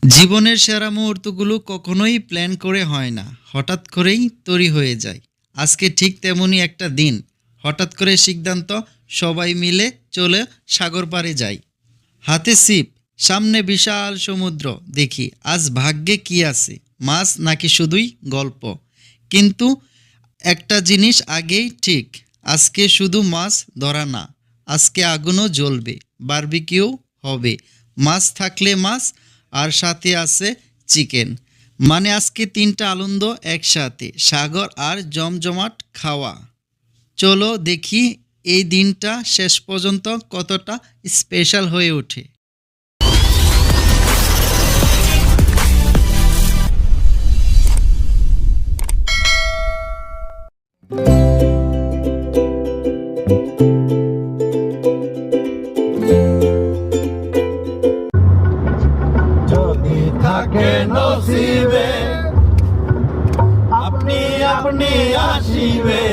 জীবনের সেরা মুহূর্তগুলো কখনোই প্ল্যান করে হয় না, হঠাৎ করেই তৈরি হয়ে যায়। আজকে ঠিক তেমনই একটা দিন। হঠাৎ করে সিদ্ধান্ত, সবাই মিলে চলে সাগর পাড়ে যাই। হাতে ছিপ, সামনে বিশাল সমুদ্র। দেখি আজ ভাগ্যে কি আছে, মাছ নাকি শুধুই গল্প। কিন্তু একটা জিনিস আগেই ঠিক, আজকে শুধু মাছ ধরা না, আজকে আগুনও জ্বলবে, বারবিকিউ হবে। মাছ থাকলে মাছ, আর সাথে আছে চিকেন। মানে আজকে তিনটা আনন্দ একসাথে, সাগর আর জমজমাট খাওয়া। চলো দেখি এই দিনটা শেষ পর্যন্ত কতটা স্পেশাল হয়ে ওঠে। যদি থাকে নসিবে আপনি আপনি আসিবে।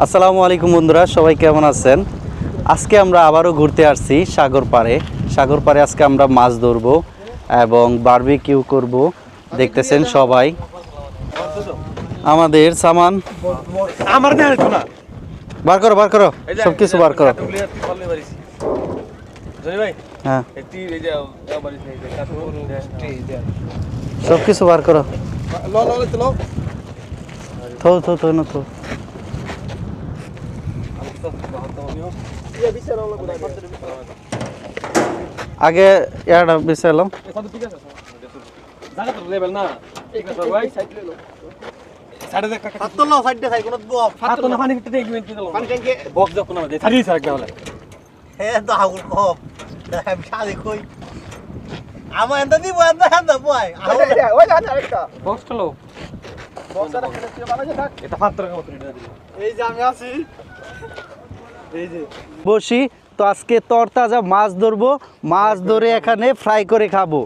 আসসালামু আলাইকুম বন্ধুরা, সবাই কেমন আছেন? আজকে আমরা আবারও ঘুরতে আসছি সাগর পাড়ে। সাগর পাড়ে আজকে আমরা মাছ ধরবো এবং বারবিকিউ করব। দেখতেছেন সবাই আমাদের সামান আমার দেখার না বার করো, বার করো, সব কিছু বার করো। হ্যাঁ, সব কিছু বার করো। থো থো থো না থো। আগে ইয়াটা বিছাইলাম। বসি তো আজকে তরতাজা মাছ ধরবো, মাছ ধরে এখানে ফ্রাই করে খাবো।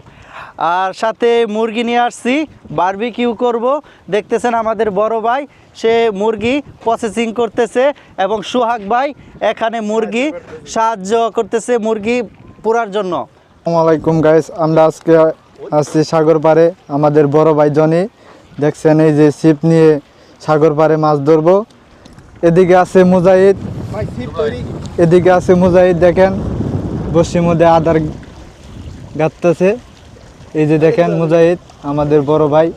আর সাথে মুরগি নিয়ে আসছি, বারবিকিউ করব। দেখতেছেন আমাদের বড় ভাই, সে মুরগি প্রসেসিং করতেছে এবং সোহাগ ভাই এখানে মুরগি সাহায্য করতেছে মুরগি পোড়ার জন্য। আসসালামু আলাইকুম গাইস, আমরা আজকে আসছি সাগর পাড়ে। আমাদের বড় ভাই জনি দেখছেন এই যে ছিপ নিয়ে সাগর পাড়ে মাছ ধরবো। এদিকে আছে মুজাহিদ, এদিকে আছে মুজাহিদ, দেখেন বসির মধ্যে আদার গাঁথতেছে। এই যে দেখেন মুজাহিদ আমাদের বড় ভাই,